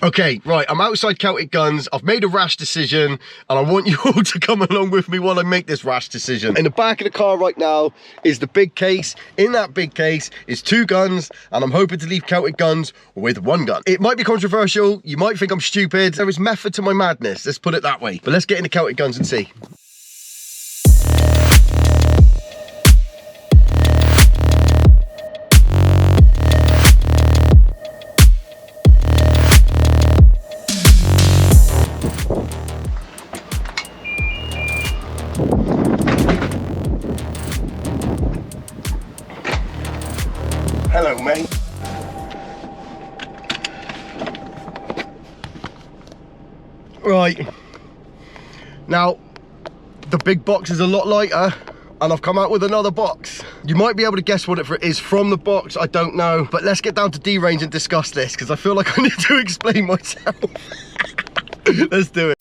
Okay, right, I'm outside Celtic Guns. I've made a rash decision, and I want you all to come along with me while I make this rash decision. In the back of the car right now is the big case. In that big case is 2 guns, and I'm hoping to leave Celtic Guns with 1 gun. It might be controversial, you might think I'm stupid. There is method to my madness, let's put it that way. But let's get into Celtic Guns and see. Hello, mate. Right. Now, the big box is a lot lighter, and I've come out with another box. You might be able to guess what it is from the box, I don't know. But let's get down to D-range and discuss this, because I feel like I need to explain myself. Let's do it.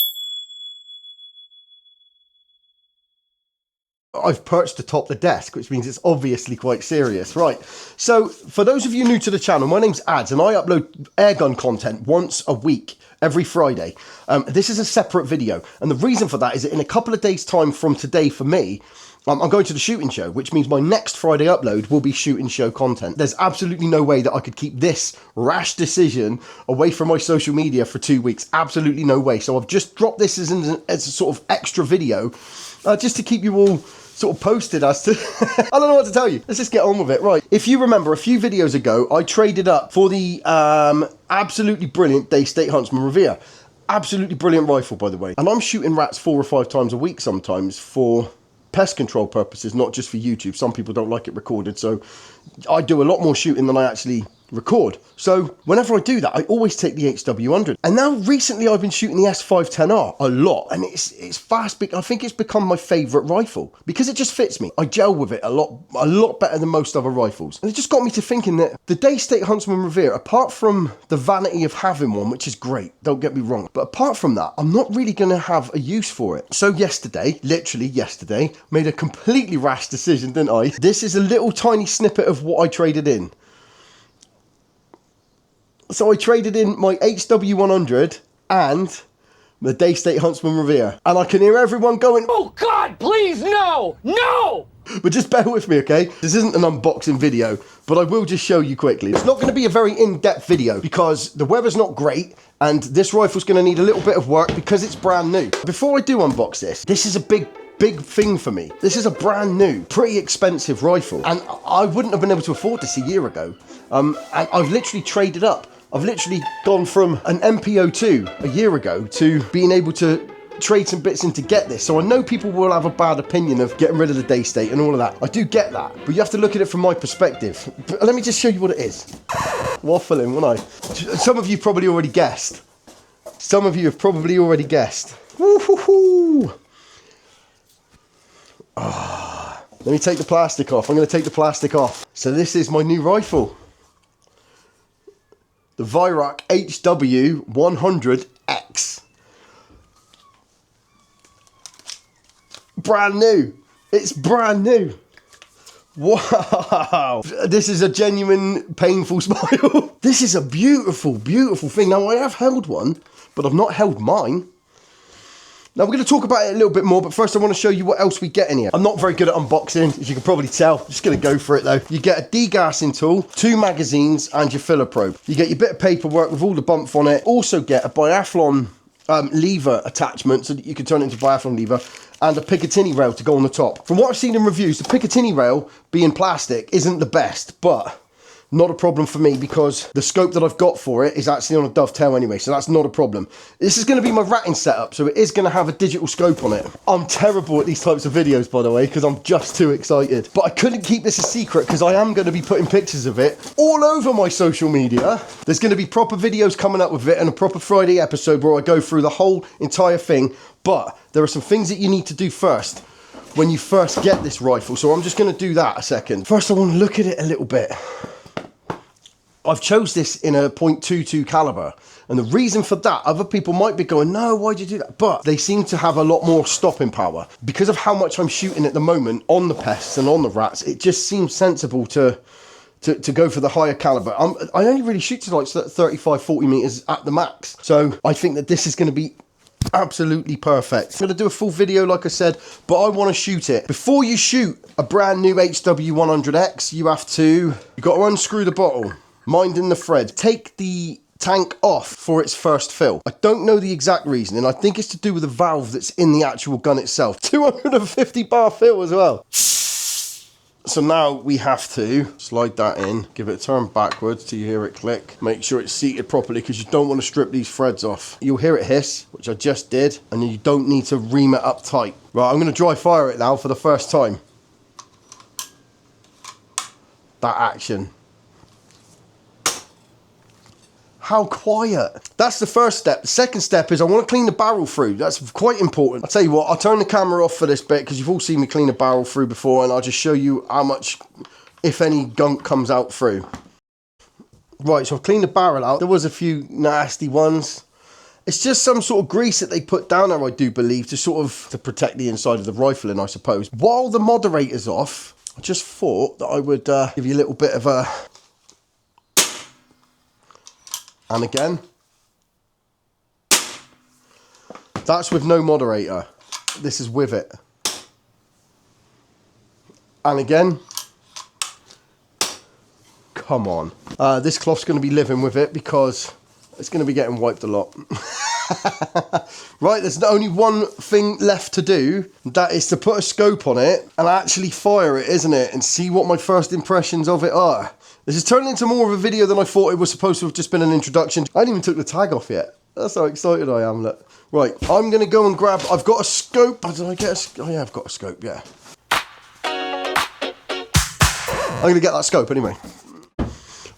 I've perched atop the desk, which means it's obviously quite serious. Right, so for those of you new to the channel, my name's Ads, and I upload airgun content once a week, every Friday. This is a separate video, and the reason for that is that in a couple of days' time from today for me, I'm going to the shooting show, which means my next Friday upload will be shooting show content. There's absolutely no way that I could keep this rash decision away from my social media for 2 weeks. Absolutely no way. So I've just dropped this as a sort of extra video, just to keep you all sort of posted as to I don't know what to tell you. Let's just get on with it. Right, if you remember a few videos ago, I traded up for the absolutely brilliant Day State Huntsman Revere. Absolutely brilliant rifle, by the way, and I'm shooting rats 4 or 5 times a week sometimes for pest control purposes, not just for YouTube. Some people don't like it recorded, so I do a lot more shooting than I actually record. So whenever I do that, I always take the HW100. And now recently I've been shooting the S510R a lot, and it's fast. I think it's become my favorite rifle because it just fits me. I gel with it a lot better than most other rifles. And it just got me to thinking that the Day State Huntsman Revere, apart from the vanity of having one, which is great, don't get me wrong, but apart from that, I'm not really going to have a use for it. So yesterday, literally yesterday, made a completely rash decision, didn't I? This is a little tiny snippet of what I traded in. So I traded in my HW100 and the Day State Huntsman Revere. And I can hear everyone going, "Oh God, please, no, no!" But just bear with me, okay? This isn't an unboxing video, but I will just show you quickly. It's not going to be a very in-depth video because the weather's not great and this rifle's going to need a little bit of work because it's brand new. Before I do unbox this is a big thing for me. This is a brand new, pretty expensive rifle, and I wouldn't have been able to afford this a year ago. And I've literally traded up. I've literally gone from an MPO2 a year ago to being able to trade some bits in to get this. So I know people will have a bad opinion of getting rid of the Day State and all of that. I do get that, but you have to look at it from my perspective. But let me just show you what it is. Waffling, won't I? Some of you probably already guessed. Some of you have probably already guessed. Woo-hoo-hoo. Oh, let me take the plastic off. I'm going to take the plastic off. So this is my new rifle. The Viroc HW100X. Brand new. It's brand new. Wow. This is a genuine painful smile. This is a beautiful, beautiful thing. Now, I have held one, but I've not held mine. Now, we're going to talk about it a little bit more, but first I want to show you what else we get in here. I'm not very good at unboxing, as you can probably tell. I'm just going to go for it, though. You get a degassing tool, 2 magazines, and your filler probe. You get your bit of paperwork with all the bump on it. Also get a biathlon lever attachment, so that you can turn it into a biathlon lever, and a Picatinny rail to go on the top. From what I've seen in reviews, the Picatinny rail, being plastic, isn't the best, but not a problem for me because the scope that I've got for it is actually on a dovetail anyway, so that's not a problem. This is going to be my ratting setup, so it is going to have a digital scope on it. I'm terrible at these types of videos, by the way, because I'm just too excited. But I couldn't keep this a secret because I am going to be putting pictures of it all over my social media. There's going to be proper videos coming up with it and a proper Friday episode where I go through the whole entire thing. But there are some things that you need to do first when you first get this rifle, so I'm just going to do that a second. First, I want to look at it a little bit. I've chose this in a .22 caliber, and the reason for that, other people might be going, no, why'd you do that? But they seem to have a lot more stopping power. Because of how much I'm shooting at the moment on the pests and on the rats, it just seems sensible to to go for the higher caliber. I only really shoot to like 35, 40 meters at the max. So I think that this is going to be absolutely perfect. I'm going to do a full video, like I said, but I want to shoot it. Before you shoot a brand new HW100X, you've got to unscrew the bottle, minding the thread, take the tank off for its first fill. I don't know the exact reason, and I think it's to do with the valve that's in the actual gun itself. 250 bar fill as well. So now we have to slide that in, give it a turn backwards till you hear it click. Make sure it's seated properly because you don't want to strip these threads off. You'll hear it hiss, which I just did, and you don't need to ream it up tight. Right, I'm going to dry fire it now for the first time. That action. How quiet. That's the first step. The second step is I want to clean the barrel through. That's quite important. I'll tell you what, I'll turn the camera off for this bit because you've all seen me clean a barrel through before, and I'll just show you how much, if any, gunk comes out through. Right, so I've cleaned the barrel out. There was a few nasty ones. It's just some sort of grease that they put down there, I do believe, to protect the inside of the rifle, and I suppose. While the moderator's off, I just thought that I would give you a little bit of a... And again, that's with no moderator. This is with it. And again, come on. This cloth's going to be living with it because it's going to be getting wiped a lot. Right, there's only one thing left to do. That is to put a scope on it and actually fire it, isn't it? And see what my first impressions of it are. This is turning into more of a video than I thought it was supposed to have just been an introduction. I hadn't even took the tag off yet. That's how excited I am, look. Right, I'm going to go and grab... I've got a scope. Did I get a... Oh, yeah, I've got a scope, yeah. I'm going to get that scope anyway.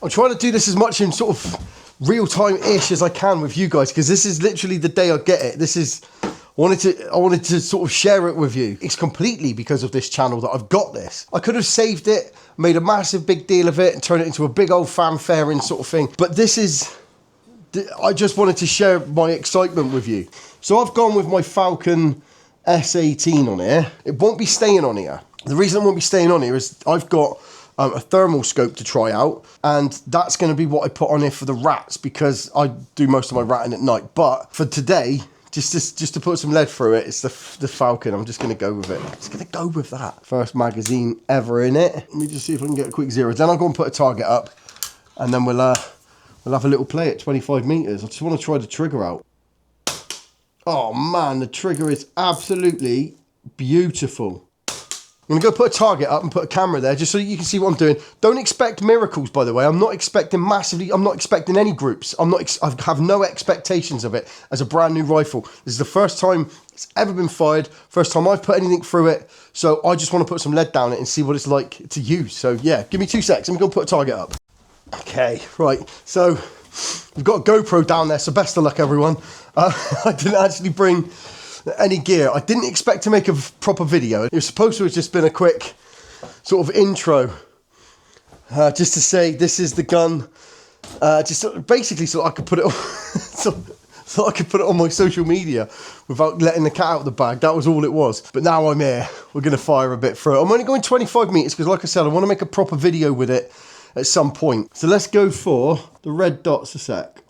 I'm trying to do this as much in sort of real-time-ish as I can with you guys, because this is literally the day I get it. This is... I wanted to sort of share it with you. It's completely because of this channel that I've got this. I could have saved it, made a massive big deal of it, and turned it into a big old fanfaring sort of thing. But this is... I just wanted to share my excitement with you. So I've gone with my Falcon S18 on here. It won't be staying on here. The reason it won't be staying on here is I've got a thermal scope to try out, and that's going to be what I put on here for the rats, because I do most of my ratting at night. But for today... Just to put some lead through it, it's the Falcon. I'm just going to go with it. I'm just going to go with that. First magazine ever in it. Let me just see if I can get a quick zero. Then I'll go and put a target up, and then we'll have a little play at 25 meters. I just want to try the trigger out. Oh man, the trigger is absolutely beautiful. I'm going to go put a target up and put a camera there just so you can see what I'm doing. Don't expect miracles, by the way. I'm not expecting massively... I'm not expecting any groups. I have no expectations of it as a brand new rifle. This is the first time it's ever been fired. First time I've put anything through it. So I just want to put some lead down it and see what it's like to use. So yeah, give me 2 seconds. I'm going to put a target up. Okay, right. So we've got a GoPro down there. So best of luck, everyone. I didn't actually bring... any gear. I didn't expect to make a proper video. It was supposed to have just been a quick sort of intro, just to say this is the gun, basically so I could put it on, so I could put it on my social media without letting the cat out of the bag. That was all it was. But now I'm here. We're going to fire a bit through it. I'm only going 25 meters because, like I said, I want to make a proper video with it at some point. So let's go for the red dots a sec.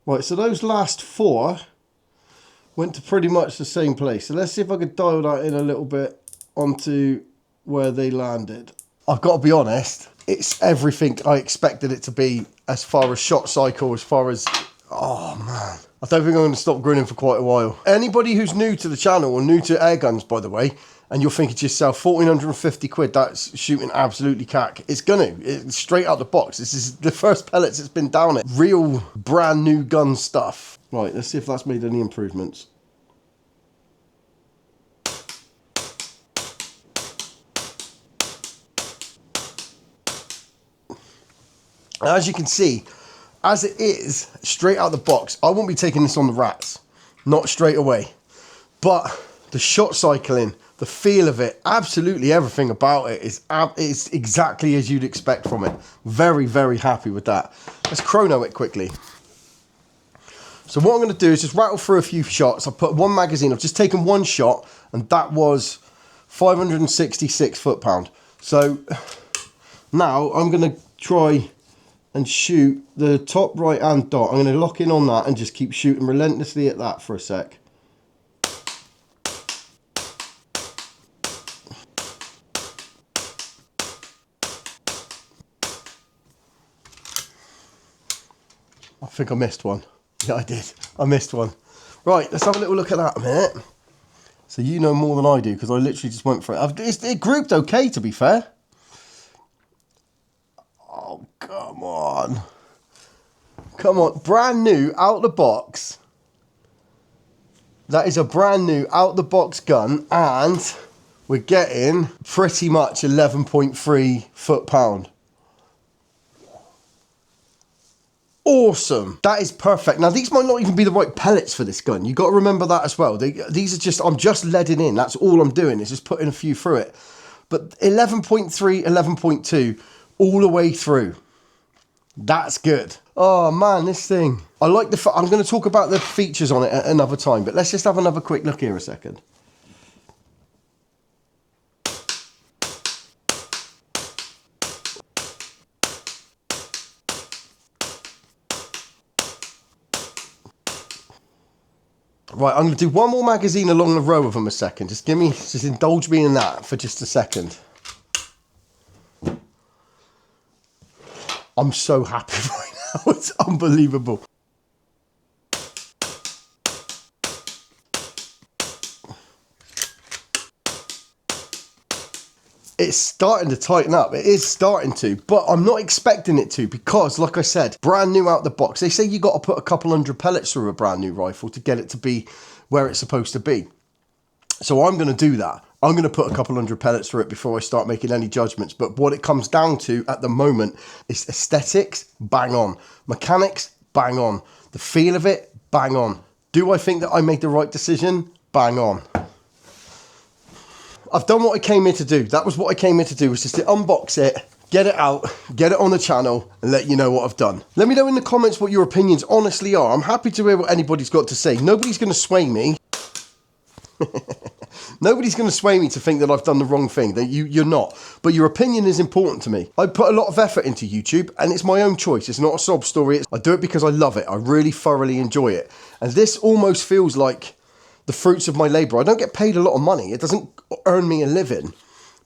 Right, so those last 4 went to pretty much the same place. So let's see if I could dial that in a little bit onto where they landed. I've got to be honest, it's everything I expected it to be as far as shot cycle, as far as... Oh, man. I don't think I'm going to stop grinning for quite a while. Anybody who's new to the channel, or new to air guns, by the way, and you're thinking to yourself, 1,450 quid, that's shooting absolutely cack. It's straight out the box. This is the first pellets it's been down it. Real brand new gun stuff. Right, let's see if that's made any improvements. As you can see, as it is, straight out the box, I won't be taking this on the rats. Not straight away. But the shot cycling, the feel of it, absolutely everything about it is exactly as you'd expect from it. Very, very happy with that. Let's chrono it quickly. So what I'm going to do is just rattle through a few shots. I've put one magazine. I've just taken one shot, and that was 566 foot-pound. So now I'm going to try and shoot the top right-hand dot. I'm going to lock in on that and just keep shooting relentlessly at that for a sec. I think I missed one. Yeah, I did. I missed one. Right, let's have a little look at that a minute. So you know more than I do, because I literally just went for it. It grouped okay, to be fair. Oh, come on. Come on. Brand new, out the box. That is a brand new, out the box gun, and we're getting pretty much 11.3 foot-pound. Awesome. That is perfect. Now, these might not even be the right pellets for this gun. You've got to remember that as well. These are just, I'm just leading in. That's all I'm doing is just putting a few through it. But 11.3, 11.2, all the way through. That's good. Oh, man, this thing. I like the... I'm going to talk about the features on it at another time, but let's just have another quick look here a second. Right, I'm going to do one more magazine along the row of them a second. Just indulge me in that for just a second. I'm so happy right now. It's unbelievable. It's starting to tighten up. It is starting to, but I'm not expecting it to because, like I said, brand new out the box. They say you got to put a couple hundred pellets through a brand new rifle to get it to be where it's supposed to be. So I'm going to do that. I'm going to put a couple hundred pellets through it before I start making any judgments. But what it comes down to at the moment is aesthetics, bang on. Mechanics, bang on. The feel of it, bang on. Do I think that I made the right decision? Bang on. I've done what I came here to do. That was what I came here to do, was just to unbox it, get it out, get it on the channel, and let you know what I've done. Let me know in the comments what your opinions honestly are. I'm happy to hear what anybody's got to say. Nobody's going to sway me. Nobody's going to sway me to think that I've done the wrong thing. That you're not. But your opinion is important to me. I put a lot of effort into YouTube, and it's my own choice. It's not a sob story. I do it because I love it. I really thoroughly enjoy it. And this almost feels like the fruits of my labour. I don't get paid a lot of money. It doesn't earn me a living.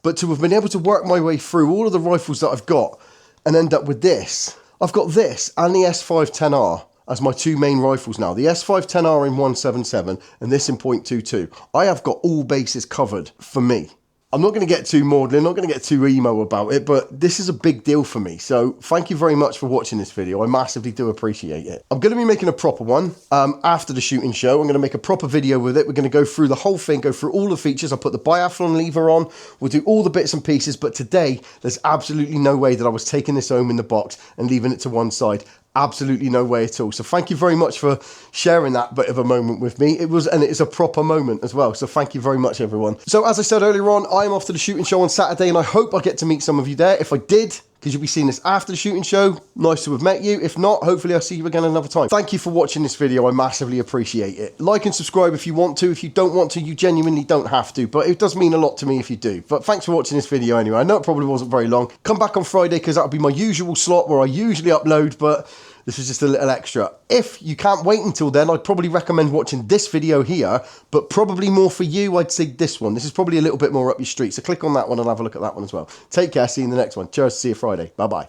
But to have been able to work my way through all of the rifles that I've got and end up with this. I've got this and the S510R as my two main rifles now. The S510R in 177 and this in .22. I have got all bases covered for me. I'm not going to get too maudlin, not going to get too emo about it, but this is a big deal for me. So thank you very much for watching this video. I massively do appreciate it. I'm going to be making a proper one after the shooting show. I'm going to make a proper video with it. We're going to go through the whole thing, go through all the features. I'll put the biathlon lever on. We'll do all the bits and pieces. But today, there's absolutely no way that I was taking this home in the box and leaving it to one side. Absolutely no way at all. So thank you very much for sharing that bit of a moment with me. It is a proper moment as well. So thank you very much, everyone. So as I said earlier on, I'm off to the shooting show on Saturday, and I hope I get to meet some of you there. If I did, because you'll be seeing this after the shooting show, nice to have met you. If not, hopefully I'll see you again another time. Thank you for watching this video. I massively appreciate it. Like and subscribe if you want to. If you don't want to, you genuinely don't have to, but it does mean a lot to me if you do. But thanks for watching this video anyway. I know it probably wasn't very long. Come back on Friday because that'll be my usual slot where I usually upload, but this was just a little extra. If you can't wait until then, I'd probably recommend watching this video here, but probably more for you, I'd say this one. This is probably a little bit more up your street, so click on that one and have a look at that one as well. Take care, see you in the next one. Cheers, see you Friday. Bye-bye.